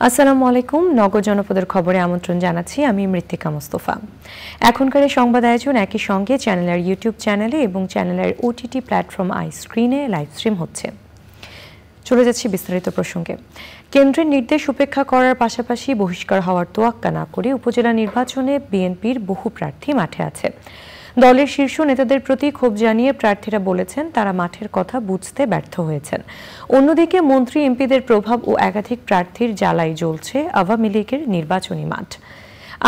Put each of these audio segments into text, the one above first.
আসসালামু আলাইকুম। নগর জনপদের খবরে আমন্ত্রণ জানাচ্ছি আমি মৃত্তিকা মোস্তফা। এখনকার সংবাদ আয়োজন একই সঙ্গে চ্যানেলের ইউটিউব চ্যানেলে এবং চ্যানেলের ওটিটি প্ল্যাটফর্ম আইস্ক্রিনে লাইভ স্ট্রিম হচ্ছে। চলে যাচ্ছি বিস্তারিত প্রসঙ্গে। কেন্দ্রের নির্দেশ উপেক্ষা করার পাশাপাশি বহিষ্কার হওয়ার তোয়াক্কা না করে উপজেলা নির্বাচনে বিএনপির বহু প্রার্থী মাঠে আছে। দলের শীর্ষ নেতাদের প্রতি ক্ষোভ জানিয়ে প্রার্থীরা বলেছেন তারা মাঠের কথা বুঝতে ব্যর্থ হয়েছেন। অন্যদিকে মন্ত্রী এমপিদের প্রভাব ও একাধিক প্রার্থীর জ্বালায় জ্বলছে আওয়ামী লীগের নির্বাচনী মাঠ।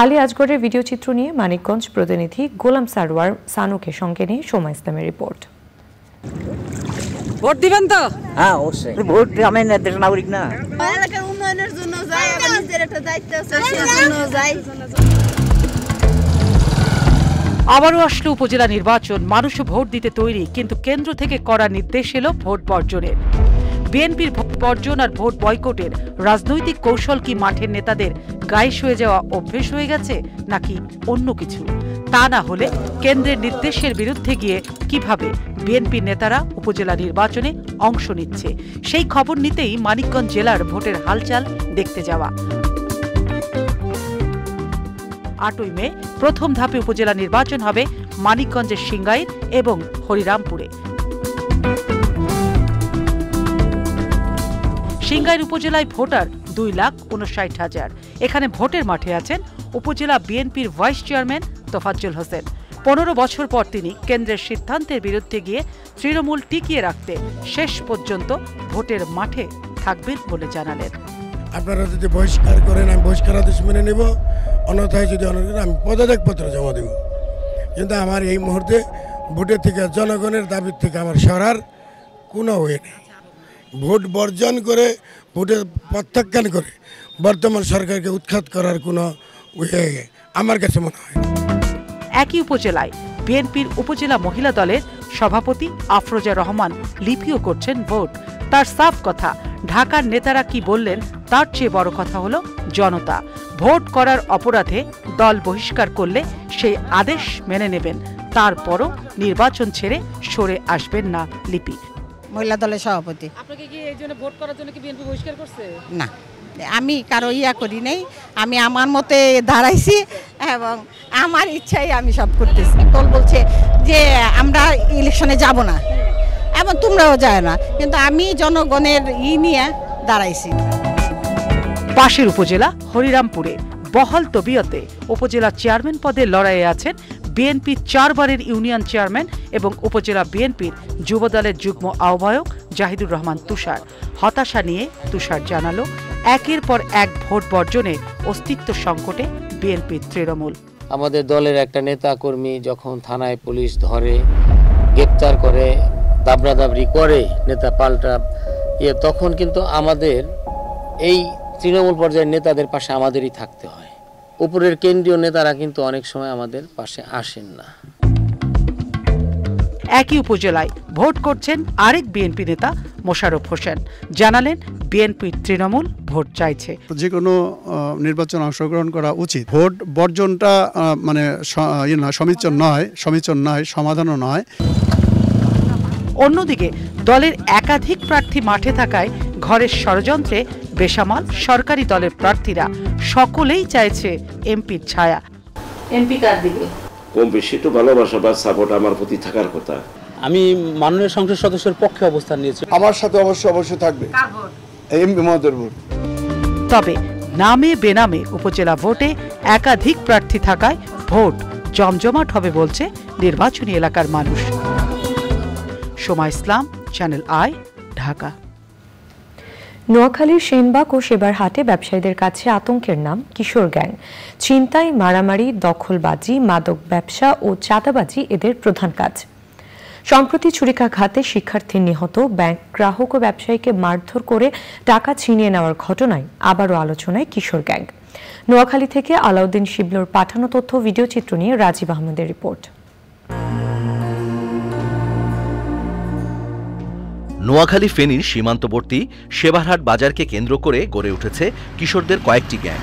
আলী আজগরের ভিডিও চিত্র নিয়ে মানিকগঞ্জ প্রতিনিধি গোলাম সারওয়ার সানুকে সঙ্গে নিয়ে সময় ইসলামের রিপোর্ট। ভোট দিবেন তো? হ্যাঁ অবশ্যই ভোট। আমি দেশের নাগরিক না, এলাকার উন্নয়নের জন্য যাই, আবার নিজের একটা দায়িত্ব আছে সেজন্য যাই। আবারও আসলো উপজেলা নির্বাচন। মানুষ ভোট দিতে তৈরি, কিন্তু কেন্দ্র থেকে কড়া নির্দেশ এলো ভোট বর্জনের। বিএনপির ভোট বর্জন আর ভোট বয়কটের রাজনৈতিক কৌশল কি মাঠের নেতাদের গায়ে শুয়ে যাওয়া অভ্যেস হয়ে গেছে নাকি অন্য কিছু? তা না হলে কেন্দ্রের নির্দেশের বিরুদ্ধে গিয়ে কিভাবে বিএনপির নেতারা উপজেলা নির্বাচনে অংশ নিচ্ছে, সেই খবর নিতেই মানিকগঞ্জ জেলার ভোটের হালচাল দেখতে যাওয়া। 8ই মে প্রথম ধাপে উপজেলা নির্বাচন হবে মানিকগঞ্জের সিংগাইর এবং হরিরামপুরে। সিংগাইর উপজেলায় ভোটার 2,59,000। এখানে ভোটের মাঠে আছেন উপজেলা বিএনপির ভাইস চেয়ারম্যান তোফাজ্জল হোসেন। 15 বছর পর তিনি কেন্দ্রের সিদ্ধান্তের বিরুদ্ধে গিয়ে তৃণমূল টিকিয়ে রাখতে শেষ পর্যন্ত ভোটের মাঠে থাকবেন বলে জানালেন। আপনারা যদি বহিষ্কার করেন আমি বহিষ্কার আদেশ মেনে নেব, অন্যথায় যদি আমি পদত্যাগপত্র জমা দেব। কিন্তু আমার এই মুহূর্তে ভোটের থেকে জনগণের দাবির থেকে আমার সরার কোনো ওয়ে নেই। ভোট বর্জন করে ভোটের প্রত্যাখ্যান করে বর্তমান সরকারকে উৎখাত করার কোনো ওয়ে আমার কাছে মনে হয়। একই উপজেলায় বিএনপির উপজেলা মহিলা দলের সভাপতি আফরোজা রহমান লিপিও করছেন ভোট। তার সাফ কথা, ঢাকার নেতারা কি বললেন তার চেয়ে বড় কথা হলো জনতা। ভোট করার অপরাধে দল বহিষ্কার করলে সেই আদেশ মেনে নেবেন, তারপরও নির্বাচন ছেড়ে সরে আসবেন না লিপি। মহিলা দলের সভাপতি। আপনাকে কি এই জন্য ভোট করার জন্য কি বিএনপি বহিষ্কার করছে? না, আমি কারো করি নাই, আমি আমার মতে দাঁড়াইছি এবং আমার ইচ্ছাই আমি সব করতেছি। দল বলছে যে আমরা ইলেকশনে যাব না এবং তোমরাও যায় না, কিন্তু আমি জনগণের নিয়ে দাঁড়াইছি। পাশের উপজেলা হরিরামপুরে বহাল তবিয়তে উপজেলা চেয়ারম্যান পদে লড়াইয়ে আছেন বিএনপির 4 বারের ইউনিয়ন চেয়ারম্যান এবং উপজেলা বিএনপির যুবদলের যুগ্ম আহ্বায়ক জাহিদুর রহমান তুষার। হতাশা নিয়ে তুষার জানালো, একের পর এক ভোট বর্জনে অস্তিত্ব সংকটে বিএনপির তৃণমূল। আমাদের দলের একটা নেতা কর্মী যখন থানায় পুলিশ ধরে, গ্রেপ্তার করে, দাবরাদাবরি করে, নেতা পাল্টা তখন কিন্তু আমাদের এই তৃণমূল পর্যায়ের নেতাদের পাশে আমাদেরই থাকতে হয়। উপরের কেন্দ্রীয় নেতারা কিন্তু অনেক সময় আমাদের পাশে আসেন না। একই উপজেলায় ভোট করছেন আরেক বিএনপি নেতা মোশাররফ হোসেন। জানালেন বিএনপির তৃণমূল ভোট চাইছে। যে কোনো নির্বাচন অংশগ্রহণ করা উচিত। ভোট বর্জনটা মানে সমীচীন নয়, সমাধানও নয়। অন্যদিকে দলের একাধিক প্রার্থী মাঠে থাকায় ঘরের ষড়যন্ত্রে বেসামাল সরকারি দলের প্রার্থীরা সকলেই চাইছে এমপির ছায়া। এমপি কার দিকে কম বেশি একটু ভালোবাসা বা সাপোর্ট আমার প্রতি থাকার কথা। আমি মাননীয় সংসদ সদস্যের পক্ষে অবস্থান নিয়েছি। আমার সাথে অবশ্যই থাকবে এমপি মহোদয়ের ভোট। তবে নামে বেনামে উপজেলা ভোটে একাধিক প্রার্থী থাকায় ভোট জমজমাট হবে বলছে নির্বাচনী এলাকার মানুষ। সময় ইসলাম, চ্যানেল আই, ঢাকা। নোয়াখালীর সেনবাগ ও সেবারহাটে ব্যবসায়ীদের কাছে আতঙ্কের নাম কিশোর গ্যাং। ছিনতাই, মারামারি, দখলবাজি, মাদক ব্যবসা ও চাঁদাবাজি এদের প্রধান কাজ। সম্প্রতি ছুরিকাঘাতে শিক্ষার্থী নিহত, ব্যাংক গ্রাহক ও ব্যবসায়ীকে মারধর করে টাকা ছিনিয়ে নেওয়ার ঘটনায় আবারও আলোচনায় কিশোর গ্যাং। নোয়াখালী থেকে আলাউদ্দিন শিবলুর পাঠানো তথ্য ভিডিও চিত্র নিয়ে রাজীব আহমেদের রিপোর্ট। নোয়াখালী ফেনীর সীমান্তবর্তী সেবারহাট বাজারকে কেন্দ্র করে গড়ে উঠেছে কিশোরদের কয়েকটি গ্যাং।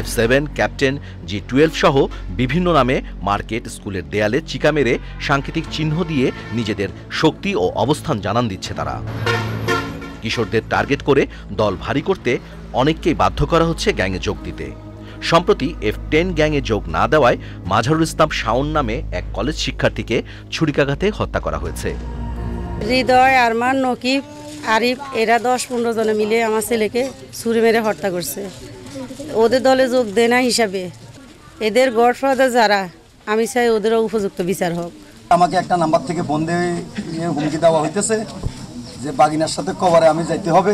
F7, ক্যাপ্টেন, G12 সহ বিভিন্ন নামে মার্কেট, স্কুলের দেয়ালে চিকা মেরে সাংকেতিক চিহ্ন দিয়ে নিজেদের শক্তি ও অবস্থান জানান দিচ্ছে তারা। কিশোরদের টার্গেট করে দল ভারী করতে অনেককেই বাধ্য করা হচ্ছে গ্যাংয়ে যোগ দিতে। সম্প্রতি F10 গ্যাংয়ে যোগ না দেওয়ায় মাজহারুল ইসলাম শাওন নামে এক কলেজ শিক্ষার্থীকে ছুরিকাঘাতে হত্যা করা হয়েছে। হৃদয়, আরমান, নকিব, আরিফ এরা 10-15 জনে মিলে আমার ছেলেকে ছুরি মেরে হত্যা করছে। ওদের দলে যোগ দেয় না হিসাবে এদের গডফাদার যারা, আমি চাই ওদেরও উপযুক্ত বিচার হোক। আমাকে একটা নাম্বার থেকে ফোন দিয়ে হুমকি দেওয়া হইতেছে যে বাগিনার সাথে কবরে আমি যাইতে হবে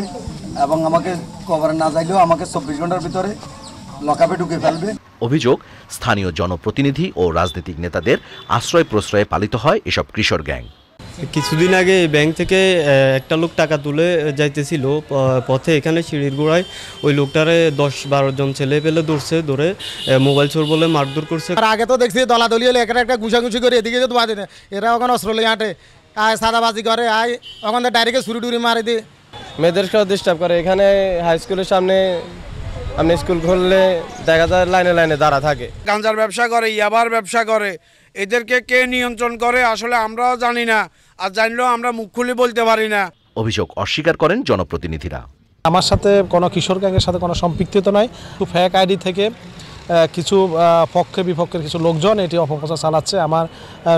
এবং আমাকে কবরে না যাইলেও আমাকে 24 ঘন্টার ভিতরে লকআপে ঢুকে ফেলবে। অভিযোগ, স্থানীয় জনপ্রতিনিধি ও রাজনৈতিক নেতাদের আশ্রয় প্রশ্রয়ে পালিত হয় এসব কিশোর গ্যাং। কিছুদিন আগে ব্যাংক থেকে একটা লোক টাকা তুলে যাইতেছিল, পথে এখানে সিঁড়ির গোড়ায় ওই লোকটারে 10-12 জন ছেলে পেলে ধরে মোবাইল চোর বলে মারধর করছে। আগে তো দেখছি দলাদলি হলে একটা ঘুষাঘুষি করে এদিকে তো বাদে না, এরা ওখানে অস্ত্র লিয়ে হাঁটে, আয় সাদাবাজি করে, আয় ওখানে ডাইরেক্ট ছুরি টুরি মারে দিয়ে মেয়েদেরকেও ডিস্টার্ব করে। এখানে হাই স্কুলের সামনে আপনি স্কুল খুললে দেখা যায় লাইনে লাইনে দাঁড়া থাকে। গাঁজার ব্যবসা করে, ইয়াবার ব্যবসা করে, এদেরকে কে নিয়ন্ত্রণ করে আসলে আমরাও জানি না, আর জানলেও আমরা মুখ খুলে বলতে পারি না। অভিযোগ অস্বীকার করেন জনপ্রতিনিধিরা। আমার সাথে কোনো কিশোর গ্যাংয়ের সাথে কোনো সম্পৃক্ততা নাই। ফেক আইডি থেকে কিছু পক্ষে বিপক্ষের কিছু লোকজন এটি অপপ্রচার চালাচ্ছে। আমার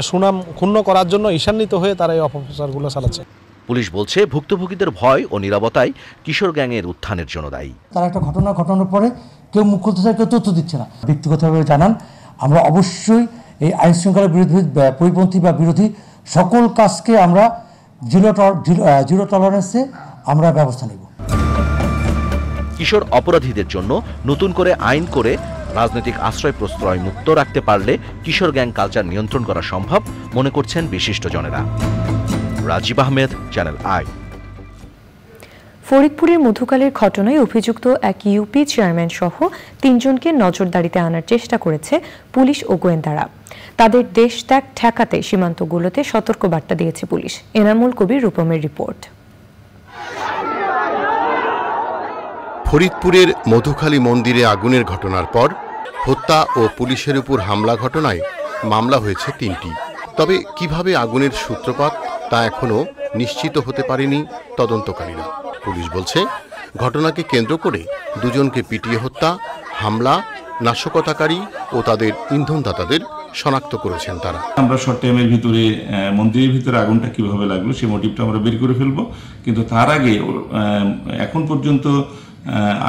সুনাম ক্ষুণ্ণ করার জন্য ঈশান্বিত হয়ে তারা এই অপপ্রচারগুলো চালাচ্ছে। পুলিশ বলছে ভুক্তভোগীদের ভয় ও নীরবতাই কিশোর গ্যাংয়ের উত্থানের জন্য দায়ী। তারা একটা ঘটনা ঘটানোর পরে কেউ মুখ খুলতে চায়, কেউ তথ্য দিচ্ছে না। ব্যক্তিগতভাবে জানান, আমরা অবশ্যই এই আইন শৃঙ্খলা পরিপন্থী বা বিরোধী সকল কাজকে আমরা জিরো টলারেন্সে আমরা ব্যবস্থা নেব। কিশোর অপরাধীদের জন্য নতুন করে আইন করে রাজনৈতিক আশ্রয় প্রশ্রয় মুক্ত রাখতে পারলে কিশোর গ্যাং কালচার নিয়ন্ত্রণ করা সম্ভব মনে করছেন বিশিষ্টজনেরা। Rajib Ahmed, channel I. ফরিদপুরের মধুকালের ঘটনায় অভিযুক্ত এক ইউপি চেয়ারম্যান সহ 3 জনকে নজরদারিতে আনার চেষ্টা করেছে পুলিশ ও গোয়েন্দারা। তাদের দেশ ত্যাগ ঠেকাতে সীমান্তগুলোতে সতর্কবার্তা দিয়েছে পুলিশ। এনামুল কবির, রূপমের রিপোর্ট। ফরিদপুরের মধুখালী মন্দিরে আগুনের ঘটনার পর হত্যা ও পুলিশের উপর হামলা ঘটনায় মামলা হয়েছে 3টি। তবে কিভাবে আগুনের সূত্রপাত তা এখনও নিশ্চিত হতে পারেনি তদন্তকারীরা। পুলিশ বলছে ঘটনাকে কেন্দ্র করে 2 জনকে পিটিয়ে হত্যা, হামলা, নাশকতাকারী ও তাদের ইন্ধনদাতাদের শনাক্ত করেছেন তারা। আমরা শর্ট টাইমের ভিতরে মন্দিরের ভিতরে আগুনটা কিভাবে লাগলো সেই মোটিভটা আমরা বের করে ফেলবো, কিন্তু তার আগে এখন পর্যন্ত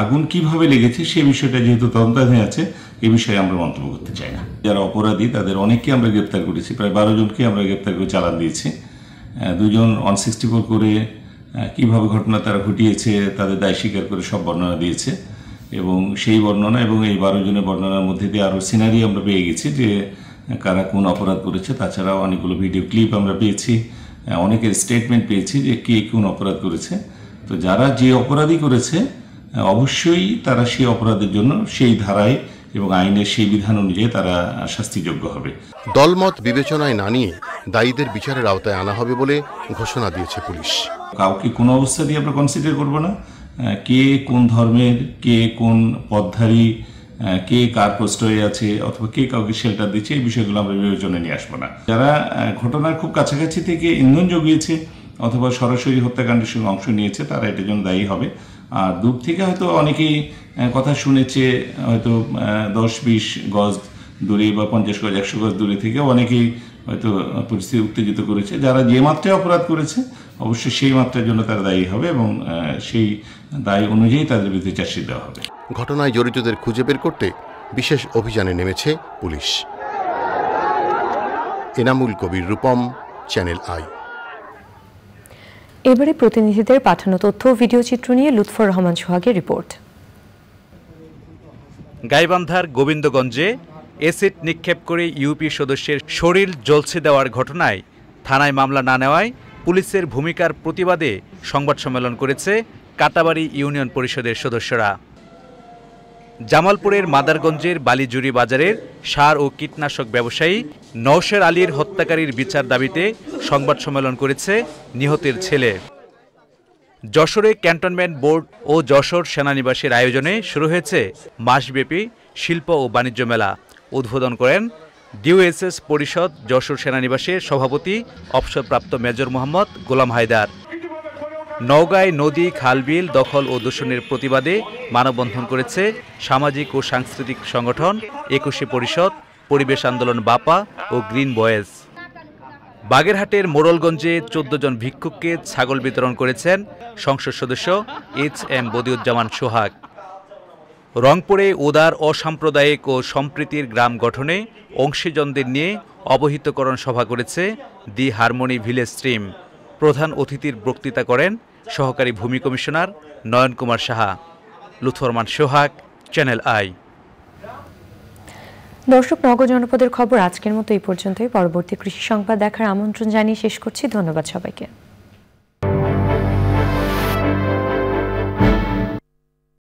আগুন কিভাবে লেগেছে সে বিষয়টা যেহেতু তদন্তাধীন আছে, এই বিষয়ে আমরা মন্তব্য করতে চাই না। যারা অপরাধী তাদের অনেককে আমরা গ্রেপ্তার করেছি, প্রায় 12 জনকে আমরা গ্রেপ্তার করে চালান দিয়েছি। 2 জন 164 করে কিভাবে ঘটনা তারা ঘটিয়েছে তাদের দায় স্বীকার করে সব বর্ণনা দিয়েছে, এবং সেই বর্ণনা এবং এই 12 জনের বর্ণনার মধ্যে দিয়ে আরও সিনারি আমরা পেয়ে গেছি যে কারা কোন অপরাধ করেছে। তাছাড়াও অনেকগুলো ভিডিও ক্লিপ আমরা পেয়েছি, অনেকের স্টেটমেন্ট পেয়েছি যে কে কোন অপরাধ করেছে। তো যারা যে অপরাধী করেছে অবশ্যই তারা সেই অপরাধের জন্য সেই ধারায় এবং আইনের সেই বিধান অনুযায়ী তারা শাস্তিযোগ্য হবে। দলমত বিবেচনায় না নিয়ে দায়ীদের বিচারের আওতায় আনা হবে বলে ঘোষণা দিয়েছে পুলিশ। কাউকে কোনো অবস্থাতেই আমরা কনসিডার করব না, কে কোন ধর্মের, কে কোন পথধারী, কে কার প্রশ্রয়ে আছে অথবা কে কাউকে শেল্টার দিচ্ছে, এই বিষয়গুলো আমরা বিবেচনায় নিয়ে আসবো না। যারা ঘটনার খুব কাছাকাছি থেকে ইন্ধন জুগিয়েছে অথবা সরাসরি হত্যাকাণ্ডের সঙ্গে অংশ নিয়েছে তারা এটার জন্য দায়ী হবে। আর দূর থেকে হয়তো অনেকেই কথা শুনেছে, হয়তো 10-20 গজ দূরে বা 50 গজ 100 গজ দূরে থেকে অনেকেই হয়তো পরিস্থিতি উত্তেজিত করেছে। যারা যে মাত্রায় অপরাধ করেছে অবশ্যই সেই মাত্রার জন্য তারা দায়ী হবে এবং সেই দায় অনুযায়ী তাদের বিরুদ্ধে চার্জশিট দেওয়া হবে। ঘটনায় জড়িতদের খুঁজে বের করতে বিশেষ অভিযানে নেমেছে police. Enamul Kabir, Rupam, channel I. এবারে প্রতিনিধিদের পাঠানো তথ্য ও ভিডিও চিত্র নিয়ে লুৎফর রহমান সোহাগের রিপোর্ট। গাইবান্ধার গোবিন্দগঞ্জে এসিড নিক্ষেপ করে ইউপি সদস্যের শরীর জ্বলছে দেওয়ার ঘটনায় থানায় মামলা না নেওয়ায় পুলিশের ভূমিকার প্রতিবাদে সংবাদ সম্মেলন করেছে কাটাবাড়ি ইউনিয়ন পরিষদের সদস্যরা। জামালপুরের মাদারগঞ্জের বালিজুরি বাজারের সার ও কীটনাশক ব্যবসায়ী নওশের আলীর হত্যাকারীর বিচার দাবিতে সংবাদ সম্মেলন করেছে নিহতের ছেলে। যশোরে ক্যান্টনমেন্ট বোর্ড ও যশোর সেনানিবাসের আয়োজনে শুরু হয়েছে মাসব্যাপী শিল্প ও বাণিজ্য মেলা। উদ্বোধন করেন ডিওএসএস পরিষদ যশোর সেনানিবাসের সভাপতি অবসরপ্রাপ্ত মেজর মোহাম্মদ গোলাম হায়দার। নওগাঁয় নদী খালবিল দখল ও দূষণের প্রতিবাদে মানববন্ধন করেছে সামাজিক ও সাংস্কৃতিক সংগঠন ২১শে পরিষদ, পরিবেশ আন্দোলন বাপা ও গ্রিন বয়েজ। বাগেরহাটের মোড়লগঞ্জে ১৪ জন ভিক্ষুককে ছাগল বিতরণ করেছেন সংসদ সদস্য HM বদিউজ্জামান সোহাগ। রংপুরে উদার অসাম্প্রদায়িক ও সম্প্রীতির গ্রাম গঠনে অংশীজনদের নিয়ে অবহিতকরণ সভা করেছে দি হারমোনি ভিলেজ স্ট্রিম। প্রধান অতিথির বক্তৃতা করেন সহকারী ভূমি কমিশনার নয়ন কুমার সাহা। লুৎফরমান সোহাগ, চ্যানেল আই। দর্শক, নওগাঁ জনপদের খবর আজকের মতো এই পর্যন্তই। পরবর্তী কৃষি সংবাদ দেখার আমন্ত্রণ জানিয়ে শেষ করছি। ধন্যবাদ সবাইকে।